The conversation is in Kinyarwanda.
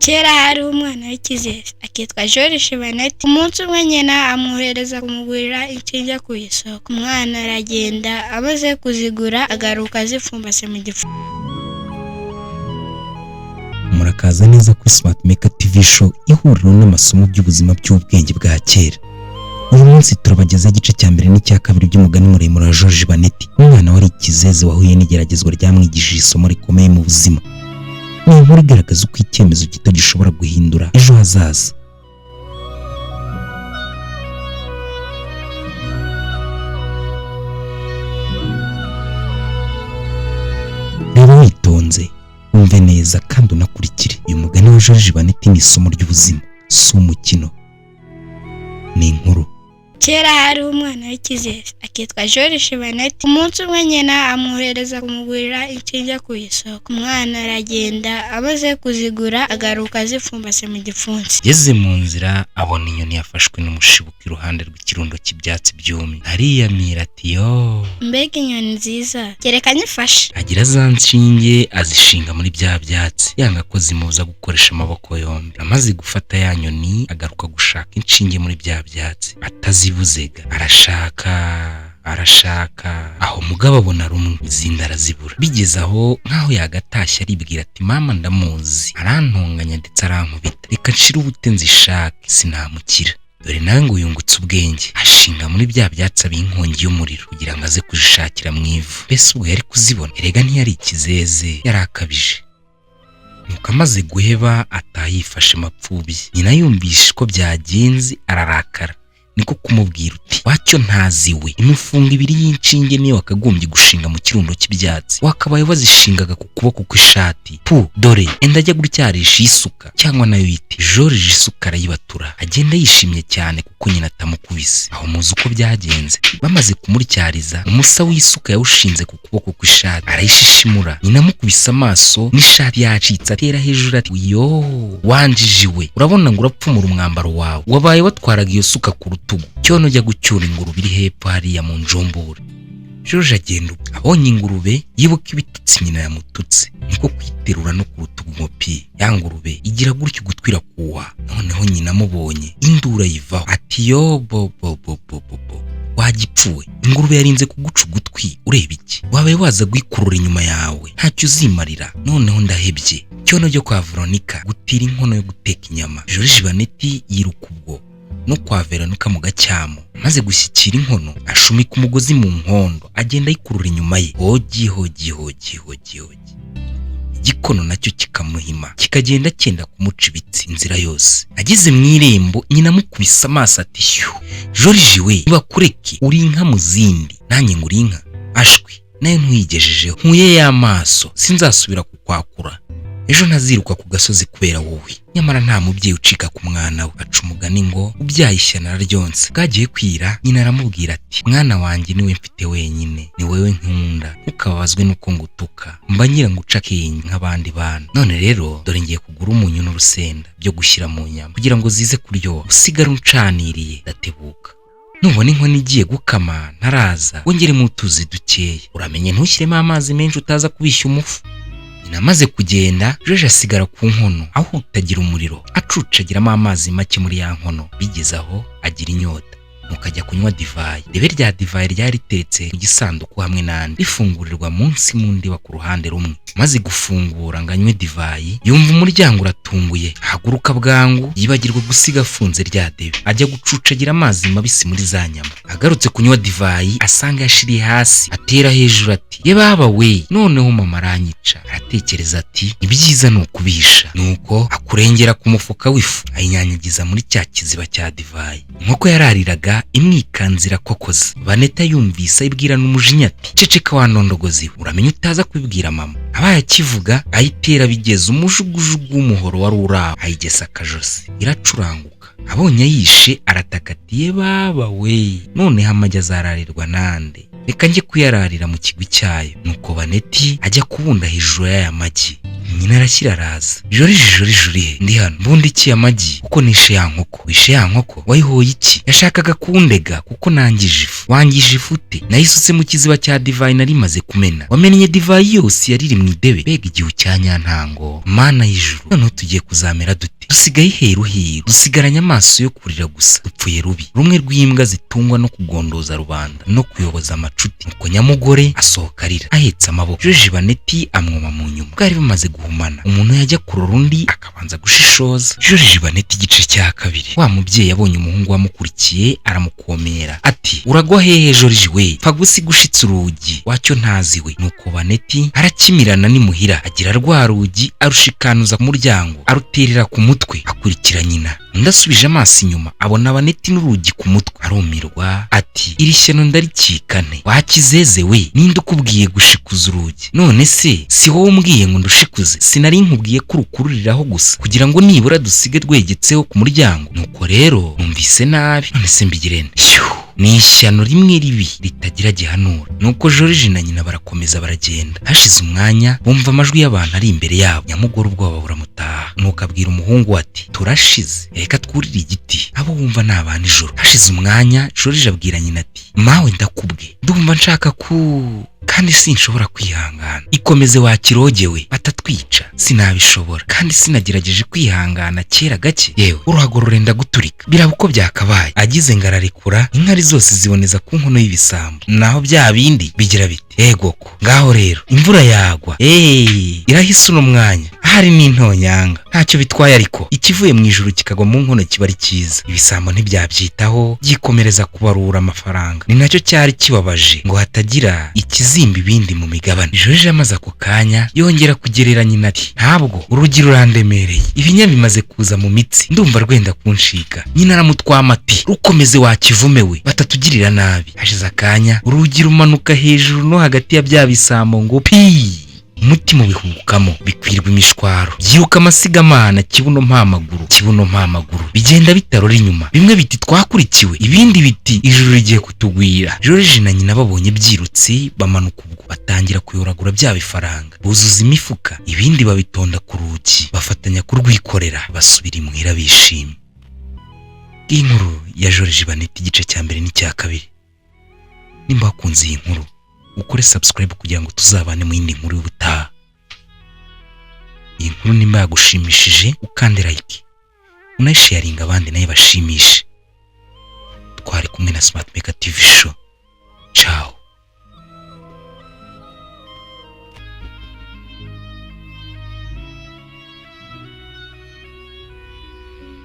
Kera hari umwana w'ikizere akitwa George Vanette. Umunsi umwe nyina amwohereza kumugurira inshinge ku isoko. Umwana aragenda, amaze kuzigura agaruka zipfumbase mu gifuka. Murakaza neza kuri Smart Maker TV show ihuriro n'amasomo by'ubuzima by'ubwenge bwa kera. Uyu munsi turabageza igice cya mbere n'icya kabiri by'umugani muremure wa George Vanette, umwana wari ikizeze wahuye n'igeragezwa ryamwigishije isomo rikomeye mu buzima. Ni inkuru igaragaza uko icyemezo gito gishobora guhindura ejo hazaza. Rero witonze, wumve neza kandi unakurikire. Uyu mugani wa George Vanette ni isomo ry'ubuzima, si umukino. Ni inkuru. Kera hari umwana w'ikizere akitwa George Vanette. Umunsi umwe nyina amwohereza kumugurira inshinge ku isoko. Umwana aragenda, amaze kuzigura agaruka zipfumbase mu gipfunsi. Yeze mu nzira abona inyoni yafashwe n'umushibuka iruhande rw'ikirundo cy'ibyatsi byumye. Ariyamira ati yo, mbega inyoni nziza, kereka nyifashe. agira za nshinge azishinga muri bya byatsi, yanga ko zimubuza gukoresha amaboko yombi. Amaze gufata ya nyoni agaruka gushaka inshinge muri bya byatsi, atazibuzega. Arashaka aho mugabo abona rumwe, izindi arazibura. Bigeze aho nkaho yagatashye aribwira ati mama ndamuzi, arantonganya ndetse arankubita, reka nshire ubute nzishake sinamukira. Dore nawe ngo yungutse ubwenge, ashinga muri bya byatsi ab'inkongi y'umuriro kugira ngo aze kuzishakira mu ivu. Mbese ubwo yari kuzibona? Erega ntiyari ikizeze, yari akabije. Nuko amaze guheba atayifashe mapfubyi. Nyina yumvishe ko byagenze ararakara, niko kumubwira uti wacyo ntaziwe, imifungo ibiri y'inshinge niyo wakagombye gushinga mu kirundo cy'ibyatsi, wakabaye wazishingaga ku kuboko kw'ishati. Dore enda ajya gutyarisha isuka, cyangwa nayo yite. George isuka arayibatura, agenda yishimye cyane kuko nyina atamukubise. Aho muzi uko byagenze. Bamaze kumuryariza, umusa w'isuka yawushinze ku kuboko kw'ishati, arayishishimura. Nyina amukubise amaso n'ishati yacitse, atera hejuru ati yo wanjijiwe, urabona ngo urapfumura umwambaro wawe, wabaye watwaraga iyo suka ku rutugu, cyono ujya gucyura ingurube iri hepfo hariya mu njombure. George agenda, abonye ingurube yibuka ibitutsi nyina yamututse, niko kwiterura no ku rutugu ngopi. Ya ngurube igira gutyo gutwira kuwa. Noneho nyina amubonye indura yivaho ati yo bo wagipfuwe, ingurube yarinze kuguca ugutwi, ureba iki? Wabaye waza guikurura inyuma yawe, ntacyo uzimarira. Noneho ndahebye, cyono ryo kwa Veronica gutira inkono yo guteka inyama. George Vanette yiruka ubwo no kwa Veronica mu gacyamo, maze gushyikira inkono ashumika umugozi mu nkondo, agenda ayikurura inyuma ye. Hogi. Igikono nacyo kikamuhima, kikagenda cyenda kumuca ibitsi inzira yose. Ageze mu irembo, nyina amukubise amaso ati shu, George we bakureke, uri inka mu zindi, nanjye nguri inka. Ashwi nayo ntuyigejejeho, nkuye y'amaso, sinzasubira kukwakura. Ejo ntaziruka ku gasozi kubera wowe. Nyamara nta mubyeyi ucika ku mwana we. Aca umugani ngo ubyaye ishyano araryonsa. Bwagiye kwira, nyina aramubwira ati mwana wanjye niwe mfite wenyine, ni wewe nkunda, ntukababazwe nuko ngutuka, mba ngira ngo uca akenge nk'abandi bana. None rero dore ngiye kugura umunyu n'urusenda byo gushyira mu nyama kugira ngo zize kuryoha, usigara uncaniriye. Ndatebuka, nubona inkono igiye gukama ntaraza, wongeremo utuzi dukeya, uramenye ntushyiremo amazi menshi utaza kubishya umufu. Namaze kugenda, George asigara ku nkono aho utagira umuriro, acucagiramo amazi make muri ya nkono. Bigeze aho agira inyota, mukajya kunywa divayi. Debe rya divayi ryari riteretse mu gisanduku hamwe n'andi, rifungurirwa munsi mu ndiba ku ruhande rumwe. Maze gufungura ngo anywe divayi, yumva umuryango uratunguye, haguruka bwangu, yibagirwa gusiga afunze rya debe, ajya gucucagira amazi mabisi muri za nyama. Agarutse kunywa divayi asanga yashiriye hasi, atera hejuru ati ye baba we, noneho mama aranyica. Aratekereza ati ibyiza ni ukubisha. Nuko akurengera ku mufuka w'ifu, ayinyanyagiza muri cya kiziba cya divayi. Inkoko yarariraga imwikanzira kokoza. Vanette yumvise ayibwirana umujinya ati ceceka wanondogozi, uramenye utaza kubibwira mama. Abaye akivuga ayitera bigeze umujugujugu w'umuhoro wari uraho, ayigesa akajosi, iracuranguka. Abonye yishe arataka ati ye baba we, noneho amajya azararirwa nande, reka njye kuyararira mu kigwi cyayo. Nuko Vanette ajya kubunda hejuru y'aya magi. nyina arashyira araza. Joriji ndi hano mbundikiye amagi kuko nishe ya nkoko. Wishe ya nkoko? Wayihoye iki? Yashakaga kundega kuko nangije ifu. Wangije ifu ute? Nayisutse mu kiziba cya divayi nari maze kumena. Wamennye divayi yose yariri mu idebe. Bega igihu cya nyantango, mana y'ijuru. Noneho tugiye kuzamera dute? Dusigaye heru, dusigaranye amaso yo kurira gusa. Dupfuye rubi, rumwe rw'imbwa zitungwa no kugondoza rubanda no kuyoboza amacuti. Nuko nyamugore asohoka arira ahetse amaboko. Joriji Baneti amwoma mu nyuma. Bwari bumaze guhumana, umuntu yajya kurora undi akabanza gushishoza. Joriji Baneti igice cya kabiri. Wa mubyeyi yabonye umuhungu wamukurikiye aramukomera ati, uragwa hehe Joriji we? Pfa gusiga ushitse urugi wacyo ntazi we. Nuko Baneti arakimirana n'imuhira, agira rwa rugi arushikanuza ku muryango, aruterera ku mutwe, akurikira nyina. Ndasubije amaso inyuma abona Baneti n'urugi ku mutwe, arumirwa ati, iri shyano ndarikikane. Wakizeze we, ninde ukubwiye gushikuza urugi? None se si wowe umbwiye ngo ndushikuze? Sinari nkubwiye ko urukururiraho gusa kugira ngo nibura dusige rwegetseho ku muryango? Nuko rero numvise nabi, none se mbigire nte? Ni ishyano rimwe ribi ritagira gihanura. Nuko Joriji na nyina barakomeza baragenda. Hashize umwanya bumva amajwi y'abantu ari imbere yabo. Nyamugore ubwoba buramutaha, nuko abwira umuhungu ati, turashize, reka twurire igiti abo wumva ni abana ijoro. Hashize umwanya Joriji abwira nyina ati, mawe ndakubwe, ndumva nshaka kandi sinshobora kwihangana. Ikomeze wakirogewe, batatwica. Sinabishobora kandi sinagerageje kwihangana kera gake. Yewe uruhago rurenda guturika, biraba uko byakabaye. Agize ngararekura, inkari zose ziboneza ku nkono y'ibisambo. Naho bya bindi bigira biti, ego ko ngaho rero imvura yagwa. Irahise uno mwanya ahari n'intonyanga, ntacyo bitwaye, ariko ikivuye mu ijuru kikagwa mu nkono kiba ari cyiza. Ibisambo ntibyabyitaho, byikomereza kubarura amafaranga. Ni nacyo cyari kibabaje, ngo hatagira ikizimba ibindi mu migabane. Joriji amaze ako kanya yongera kugerera nyina ati, ntabwo urugi rurandemereye, ibinya bimaze kuza mu mitsi, ndumva rwenda kunshika. Nyina aramutwama ati, rukomeze wakivumewe, batatugirira nabi. Hashize akanya urugi rumanuka hejuru no hagati ya bya bisambo ngo pi, umutima ubihubukamo, bikwirwa imishwaro, byiruka amasigamana, kibuno mpamaguru, bigenda bitarora inyuma. Bimwe biti twakurikiwe, ibindi biti ijuru rigiye kutugwira. Joriji na nyina babonye byirutse bamanuka ubwo, batangira kuyoragura bya bifaranga, buzuza imifuka, ibindi babitonda ku rugi, bafatanya kurwikorera, basubira imuhira bishimye. Inkuru ya Joriji Baneti igice cya mbere n'icya kabiri. Nimba wakunze iyi nkuru, ukore subscribe kugira ngo tuzabane mu yindi nkuru y'ubutaha. Iyi nkuru nimba yagushimishije, ukande like, unayisharinga abandi nayo bashimishe. Twari kumwe na Smart Maker TV Show. Ciao.